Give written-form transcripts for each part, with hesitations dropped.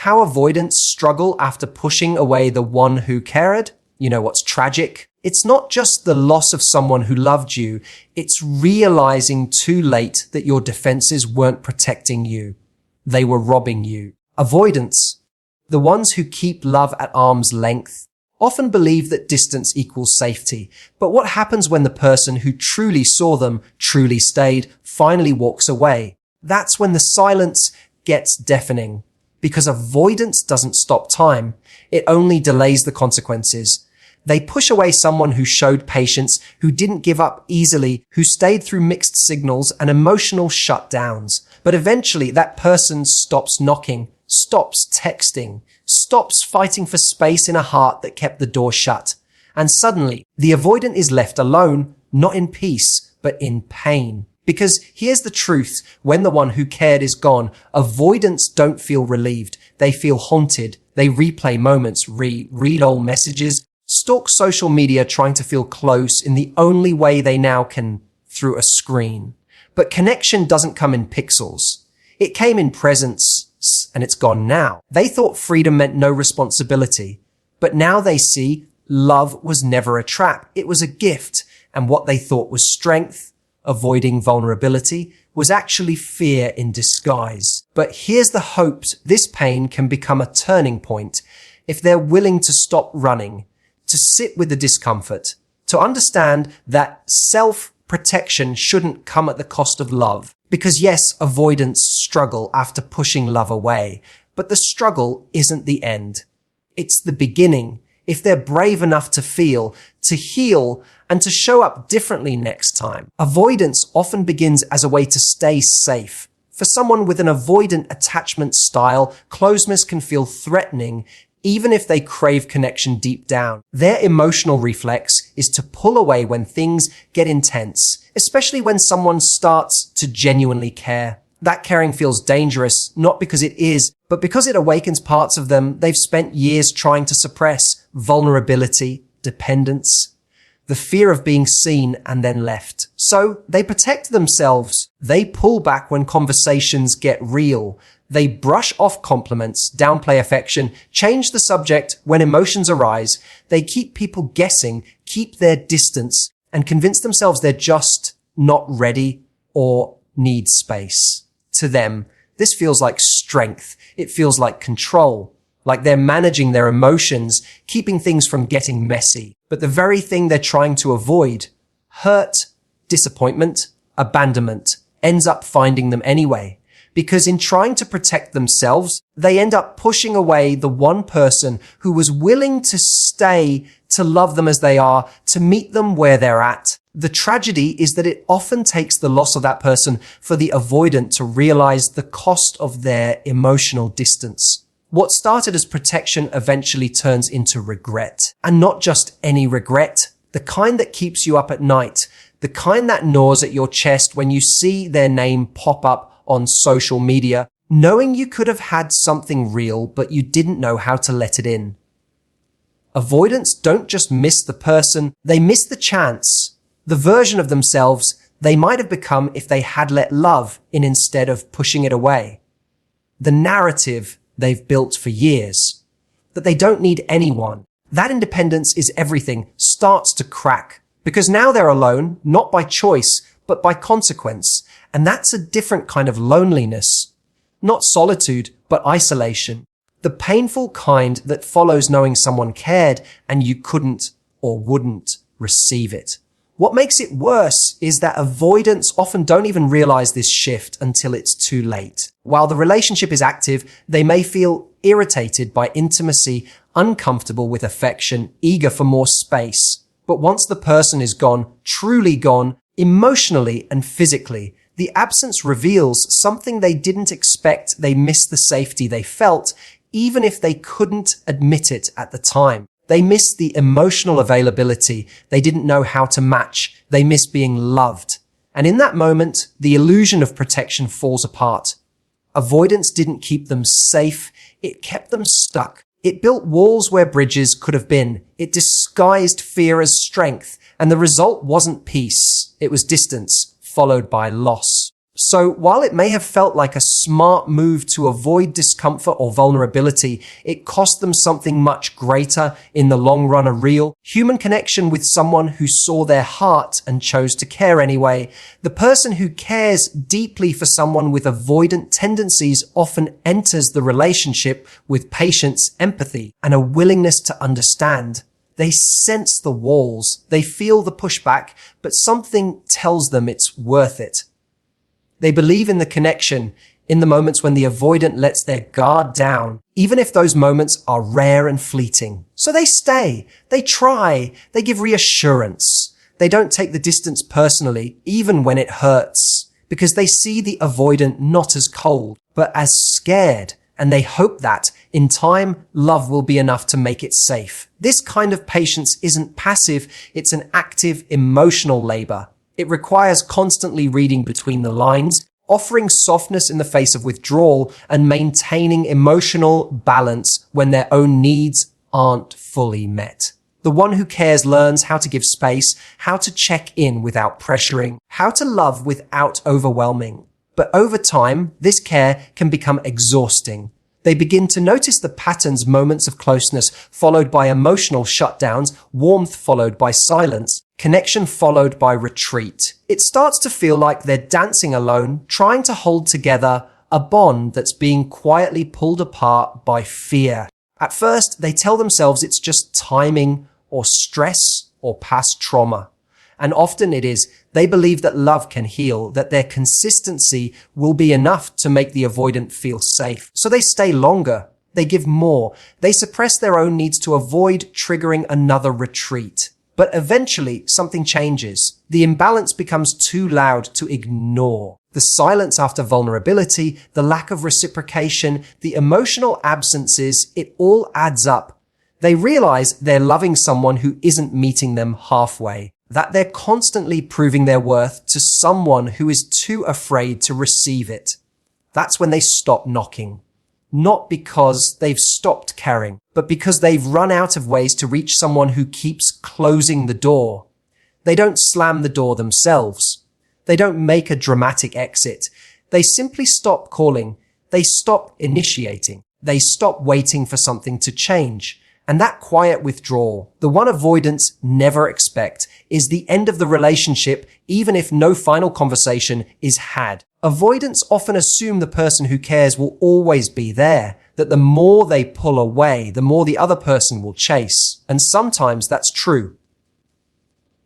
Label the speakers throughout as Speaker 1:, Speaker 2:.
Speaker 1: how avoidants struggle after pushing away the one who cared? You know what's tragic? It's not just the loss of someone who loved you, it's realizing too late that your defenses weren't protecting you. They were robbing you. Avoidants, the ones who keep love at arm's length, often believe that distance equals safety. But what happens when the person who truly saw them, truly stayed, finally walks away? That's when the silence gets deafening. Because avoidance doesn't stop time. It only delays the consequences. They push away someone who showed patience, who didn't give up easily, who stayed through mixed signals and emotional shutdowns. But eventually that person stops knocking, stops texting, stops fighting for space in a heart that kept the door shut. And suddenly, the avoidant is left alone, not in peace, but in pain. Because here's the truth, when the one who cared is gone, avoidants don't feel relieved. They feel haunted. They replay moments, read old messages, stalk social media trying to feel close in the only way they now can, through a screen. But connection doesn't come in pixels. It came in presence, and it's gone now. They thought freedom meant no responsibility, but now they see love was never a trap. It was a gift, and what they thought was strength, avoiding vulnerability, was actually fear in disguise. But here's the hope: this pain can become a turning point if they're willing to stop running, to sit with the discomfort, to understand that self-protection shouldn't come at the cost of love. Because yes, avoidants struggle after pushing love away, but the struggle isn't the end. It's the beginning. If they're brave enough to feel, to heal, and to show up differently next time. Avoidance often begins as a way to stay safe. For someone with an avoidant attachment style, closeness can feel threatening, even if they crave connection deep down. Their emotional reflex is to pull away when things get intense, especially when someone starts to genuinely care. That caring feels dangerous, not because it is, but because it awakens parts of them they've spent years trying to suppress: vulnerability, dependence, the fear of being seen and then left. So they protect themselves. They pull back when conversations get real. They brush off compliments, downplay affection, change the subject when emotions arise. They keep people guessing, keep their distance, and convince themselves they're just not ready or need space. To them, this feels like strength. It feels like control, like they're managing their emotions, keeping things from getting messy. But the very thing they're trying to avoid, hurt, disappointment, abandonment, ends up finding them anyway. Because in trying to protect themselves, they end up pushing away the one person who was willing to stay, to love them as they are, to meet them where they're at. The tragedy is that it often takes the loss of that person for the avoidant to realize the cost of their emotional distance. What started as protection eventually turns into regret. And not just any regret, the kind that keeps you up at night, the kind that gnaws at your chest when you see their name pop up on social media, knowing you could have had something real, but you didn't know how to let it in. Avoidants don't just miss the person, they miss the chance, the version of themselves they might have become if they had let love in instead of pushing it away. The narrative they've built for years, that they don't need anyone, that independence is everything, starts to crack. Because now they're alone, not by choice, but by consequence. And that's a different kind of loneliness. Not solitude, but isolation. The painful kind that follows knowing someone cared and you couldn't or wouldn't receive it. What makes it worse is that avoidants often don't even realize this shift until it's too late. While the relationship is active, they may feel irritated by intimacy, uncomfortable with affection, eager for more space. But once the person is gone, truly gone, emotionally and physically, the absence reveals something they didn't expect. They miss the safety they felt, even if they couldn't admit it at the time. They miss the emotional availability they didn't know how to match. They miss being loved. And in that moment, the illusion of protection falls apart. Avoidance didn't keep them safe. It kept them stuck. It built walls where bridges could have been. It disguised fear as strength. And the result wasn't peace. It was distance, followed by loss. So while it may have felt like a smart move to avoid discomfort or vulnerability, it cost them something much greater in the long run. A real human connection with someone who saw their heart and chose to care anyway. The person who cares deeply for someone with avoidant tendencies often enters the relationship with patience, empathy, and a willingness to understand. They sense the walls, they feel the pushback, but something tells them it's worth it. They believe in the connection in the moments when the avoidant lets their guard down, even if those moments are rare and fleeting. So they stay, they try, they give reassurance. They don't take the distance personally, even when it hurts, because they see the avoidant not as cold, but as scared, and they hope that, in time, love will be enough to make it safe. This kind of patience isn't passive, it's an active emotional labor. It requires constantly reading between the lines, offering softness in the face of withdrawal, and maintaining emotional balance when their own needs aren't fully met. The one who cares learns how to give space, how to check in without pressuring, how to love without overwhelming. But over time, this care can become exhausting. They begin to notice the patterns, moments of closeness followed by emotional shutdowns, warmth followed by silence, connection followed by retreat. It starts to feel like they're dancing alone, trying to hold together a bond that's being quietly pulled apart by fear. At first, they tell themselves it's just timing or stress or past trauma. And often it is. They believe that love can heal, that their consistency will be enough to make the avoidant feel safe. So they stay longer. They give more. They suppress their own needs to avoid triggering another retreat. But eventually, something changes. The imbalance becomes too loud to ignore. The silence after vulnerability, the lack of reciprocation, the emotional absences, it all adds up. They realize they're loving someone who isn't meeting them halfway, that they're constantly proving their worth to someone who is too afraid to receive it. That's when they stop knocking. Not because they've stopped caring, but because they've run out of ways to reach someone who keeps closing the door. They don't slam the door themselves. They don't make a dramatic exit. They simply stop calling. They stop initiating. They stop waiting for something to change. And that quiet withdrawal, the one avoidants never expect, is the end of the relationship, even if no final conversation is had. Avoidants often assume the person who cares will always be there, that the more they pull away, the more the other person will chase. And sometimes that's true.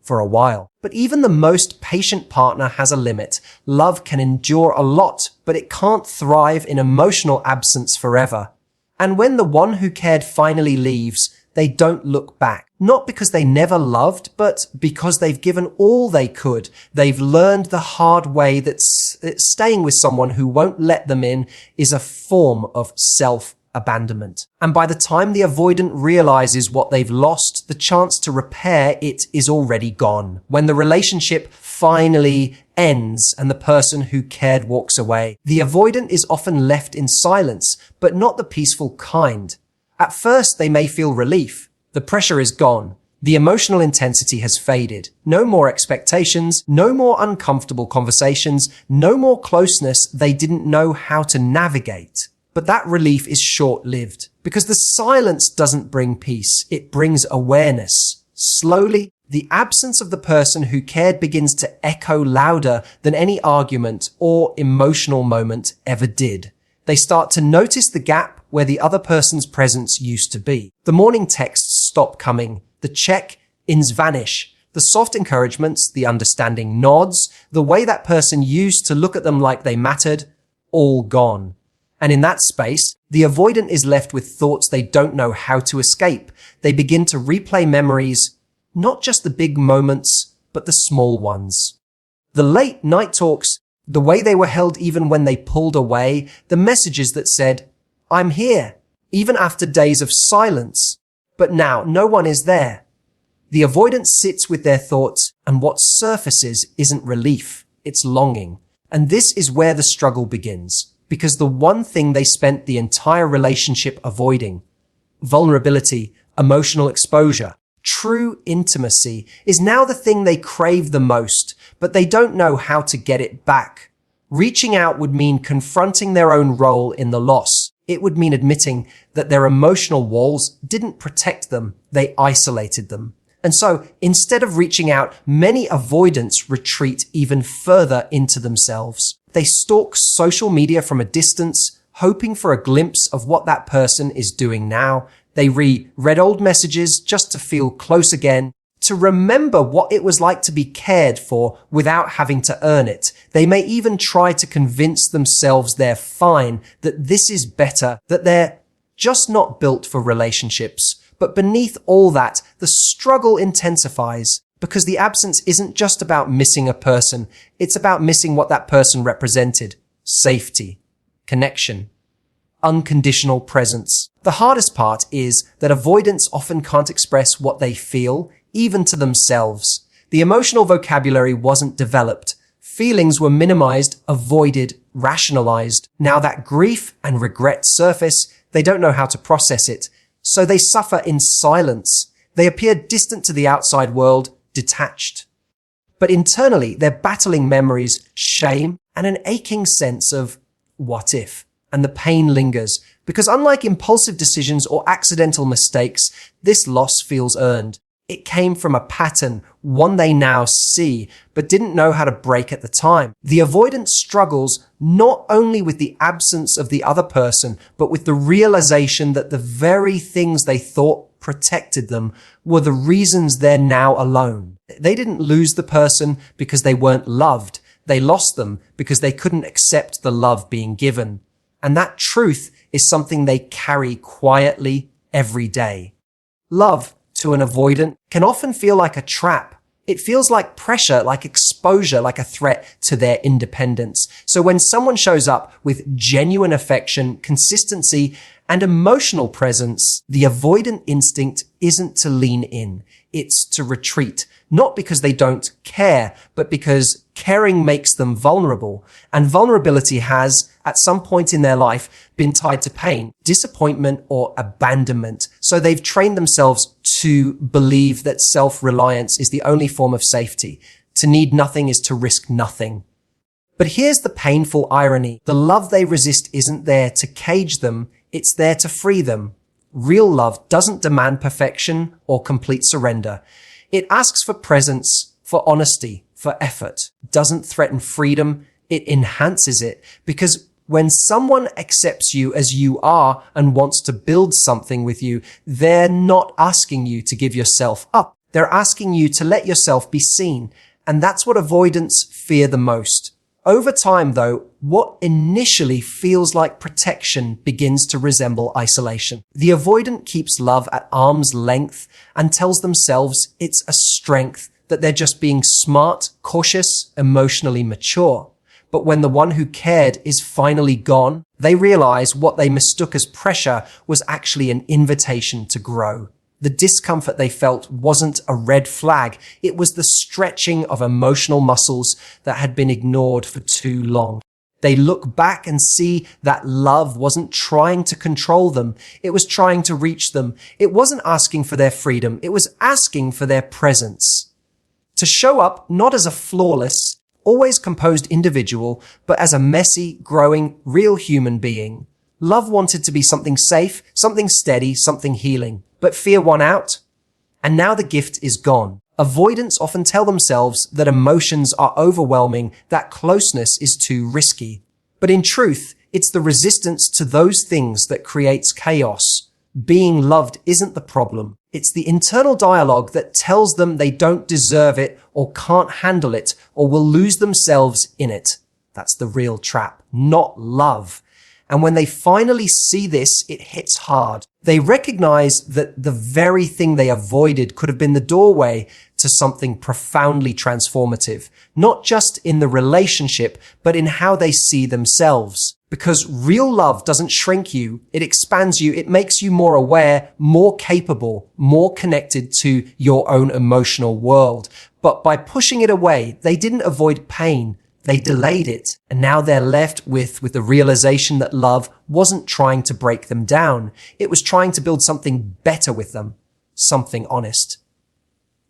Speaker 1: For a while. But even the most patient partner has a limit. Love can endure a lot, but it can't thrive in emotional absence forever. And when the one who cared finally leaves, they don't look back. Not because they never loved, but because they've given all they could. They've learned the hard way that staying with someone who won't let them in is a form of self-abandonment. And by the time the avoidant realizes what they've lost, the chance to repair it is already gone. When the relationship finally ends and the person who cared walks away, the avoidant is often left in silence, but not the peaceful kind. At first, they may feel relief. The pressure is gone. The emotional intensity has faded. No more expectations, no more uncomfortable conversations, no more closeness they didn't know how to navigate. But that relief is short-lived because the silence doesn't bring peace. It brings awareness. Slowly, the absence of the person who cared begins to echo louder than any argument or emotional moment ever did. They start to notice the gap where the other person's presence used to be. The morning texts stop coming. The check-ins vanish. The soft encouragements, the understanding nods, the way that person used to look at them like they mattered, all gone. And in that space, the avoidant is left with thoughts they don't know how to escape. They begin to replay memories, not just the big moments, but the small ones. The late night talks, the way they were held even when they pulled away, the messages that said, "I'm here," even after days of silence. But now no one is there. The avoidant sits with their thoughts, and what surfaces isn't relief, it's longing. And this is where the struggle begins, because the one thing they spent the entire relationship avoiding, vulnerability, emotional exposure, true intimacy, is now the thing they crave the most, but they don't know how to get it back. Reaching out would mean confronting their own role in the loss. It would mean admitting that their emotional walls didn't protect them, they isolated them. And so, instead of reaching out, many avoidants retreat even further into themselves. They stalk social media from a distance, hoping for a glimpse of what that person is doing now. They read old messages just to feel close again, to remember what it was like to be cared for without having to earn it. They may even try to convince themselves they're fine, that this is better, that they're just not built for relationships. But beneath all that, the struggle intensifies because the absence isn't just about missing a person. It's about missing what that person represented. Safety, connection, unconditional presence. The hardest part is that avoidants often can't express what they feel, even to themselves. The emotional vocabulary wasn't developed. Feelings were minimized, avoided, rationalized. Now that grief and regret surface, they don't know how to process it. So they suffer in silence. They appear distant to the outside world, detached. But internally, they're battling memories, shame, and an aching sense of what if? And the pain lingers. Because unlike impulsive decisions or accidental mistakes, this loss feels earned. It came from a pattern, one they now see, but didn't know how to break at the time. The avoidant struggles not only with the absence of the other person, but with the realization that the very things they thought protected them were the reasons they're now alone. They didn't lose the person because they weren't loved. They lost them because they couldn't accept the love being given. And that truth is something they carry quietly every day. Love, to an avoidant, can often feel like a trap. It feels like pressure, like exposure, like a threat to their independence. So when someone shows up with genuine affection, consistency, and emotional presence, the avoidant instinct isn't to lean in. It's to retreat. Not because they don't care, but because caring makes them vulnerable. And vulnerability has, at some point in their life, been tied to pain, disappointment, or abandonment. So they've trained themselves to believe that self-reliance is the only form of safety. To need nothing is to risk nothing. But here's the painful irony. The love they resist isn't there to cage them. It's there to free them. Real love doesn't demand perfection or complete surrender. It asks for presence, for honesty, for effort. It doesn't threaten freedom. It enhances it. Because when someone accepts you as you are and wants to build something with you, they're not asking you to give yourself up. They're asking you to let yourself be seen. And that's what avoidants fear the most. Over time, though, what initially feels like protection begins to resemble isolation. The avoidant keeps love at arm's length and tells themselves it's a strength, that they're just being smart, cautious, emotionally mature. But when the one who cared is finally gone, they realize what they mistook as pressure was actually an invitation to grow. The discomfort they felt wasn't a red flag. It was the stretching of emotional muscles that had been ignored for too long. They look back and see that love wasn't trying to control them. It was trying to reach them. It wasn't asking for their freedom. It was asking for their presence. To show up not as a flawless, always composed individual, but as a messy, growing, real human being. Love wanted to be something safe, something steady, something healing. But fear won out, and now the gift is gone. Avoidants often tell themselves that emotions are overwhelming, that closeness is too risky. But in truth, it's the resistance to those things that creates chaos. Being loved isn't the problem. It's the internal dialogue that tells them they don't deserve it or can't handle it or will lose themselves in it. That's the real trap, not love. And when they finally see this, it hits hard. They recognize that the very thing they avoided could have been the doorway to something profoundly transformative, not just in the relationship, but in how they see themselves. Because real love doesn't shrink you, it expands you, it makes you more aware, more capable, more connected to your own emotional world. But by pushing it away, they didn't avoid pain. They delayed it, and now they're left with the realization that love wasn't trying to break them down. It was trying to build something better with them, something honest,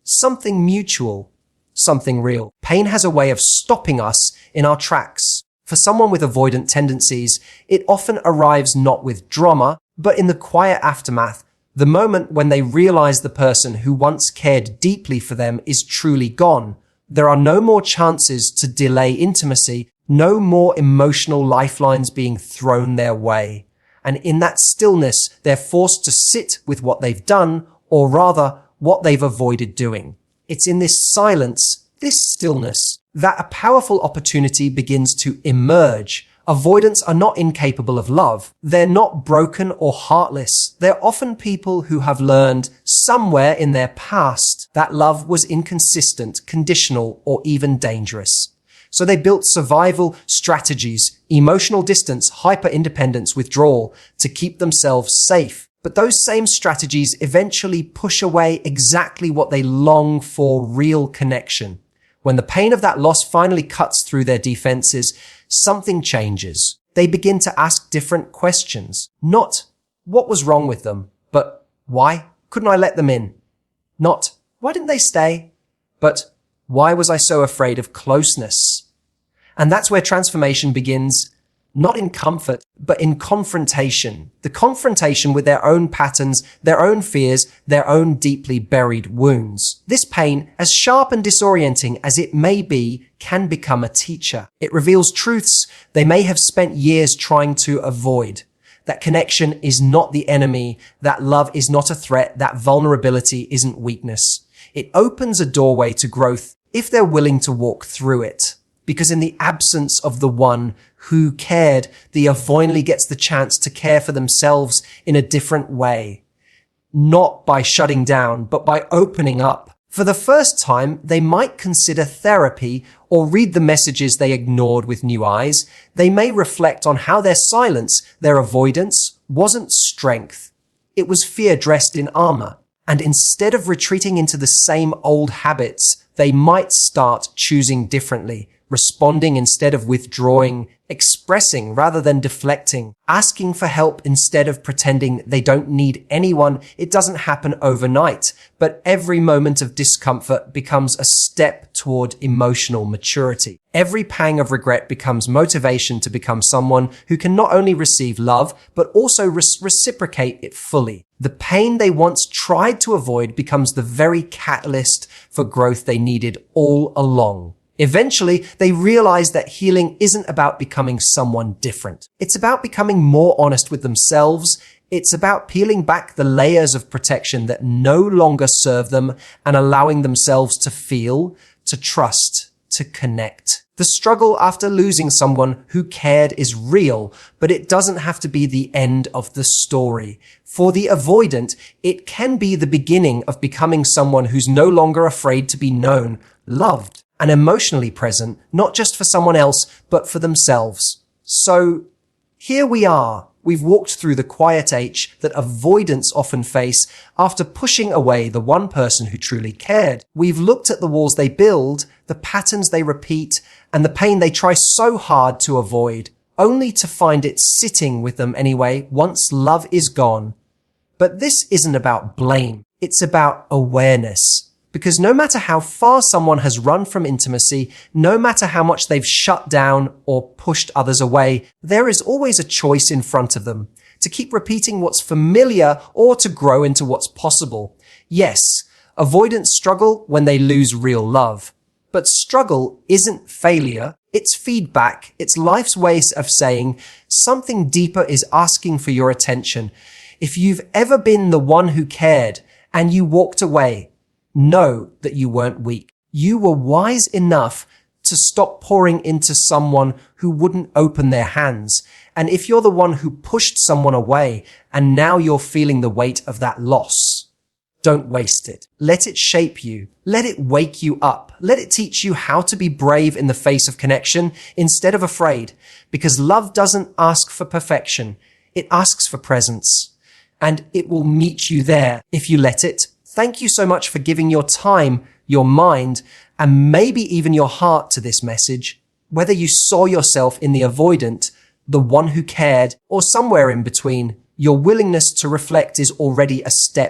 Speaker 1: something mutual, something real. Pain has a way of stopping us in our tracks, For someone with avoidant tendencies, it often arrives not with drama, but in the quiet aftermath, the moment when they realize the person who once cared deeply for them is truly gone. There are no more chances to delay intimacy, no more emotional lifelines being thrown their way. And in that stillness, they're forced to sit with what they've done, or rather, what they've avoided doing. It's in this silence, this stillness, that a powerful opportunity begins to emerge. Avoidants are not incapable of love. They're not broken or heartless. They're often people who have learned somewhere in their past that love was inconsistent, conditional, or even dangerous. So they built survival strategies, emotional distance, hyper-independence, withdrawal to keep themselves safe. But those same strategies eventually push away exactly what they long for: real connection. When the pain of that loss finally cuts through their defenses, something changes. They begin to ask different questions. Not, what was wrong with them? But, why couldn't I let them in? Not, why didn't they stay? But, why was I so afraid of closeness? And that's where transformation begins, not in comfort, but in confrontation. The confrontation with their own patterns, their own fears, their own deeply buried wounds. This pain, as sharp and disorienting as it may be, can become a teacher. It reveals truths they may have spent years trying to avoid. That connection is not the enemy, that love is not a threat, that vulnerability isn't weakness. It opens a doorway to growth if they're willing to walk through it. Because in the absence of the one who cared, the avoidant gets the chance to care for themselves in a different way. Not by shutting down, but by opening up. For the first time, they might consider therapy or read the messages they ignored with new eyes. They may reflect on how their silence, their avoidance, wasn't strength. It was fear dressed in armor. And instead of retreating into the same old habits, they might start choosing differently, responding instead of withdrawing, expressing rather than deflecting, asking for help instead of pretending they don't need anyone. It doesn't happen overnight, but every moment of discomfort becomes a step toward emotional maturity. Every pang of regret becomes motivation to become someone who can not only receive love, but also reciprocate it fully. The pain they once tried to avoid becomes the very catalyst for growth they needed all along. Eventually, they realize that healing isn't about becoming someone different. It's about becoming more honest with themselves. It's about peeling back the layers of protection that no longer serve them and allowing themselves to feel, to trust, to connect. The struggle after losing someone who cared is real, but it doesn't have to be the end of the story. For the avoidant, it can be the beginning of becoming someone who's no longer afraid to be known, loved, and emotionally present, not just for someone else, but for themselves. So here we are. We've walked through the quiet H that avoidants often face after pushing away the one person who truly cared. We've looked at the walls they build, the patterns they repeat, and the pain they try so hard to avoid, only to find it sitting with them anyway once love is gone. But this isn't about blame. It's about awareness. Because no matter how far someone has run from intimacy, no matter how much they've shut down or pushed others away, there is always a choice in front of them to keep repeating what's familiar or to grow into what's possible. Yes, avoidants struggle when they lose real love. But struggle isn't failure. It's feedback. It's life's way of saying something deeper is asking for your attention. If you've ever been the one who cared and you walked away, know that you weren't weak. You were wise enough to stop pouring into someone who wouldn't open their hands. And if you're the one who pushed someone away and now you're feeling the weight of that loss, don't waste it. Let it shape you. Let it wake you up. Let it teach you how to be brave in the face of connection instead of afraid. Because love doesn't ask for perfection. It asks for presence. And it will meet you there if you let it. Thank you so much for giving your time, your mind, and maybe even your heart to this message. Whether you saw yourself in the avoidant, the one who cared, or somewhere in between, your willingness to reflect is already a step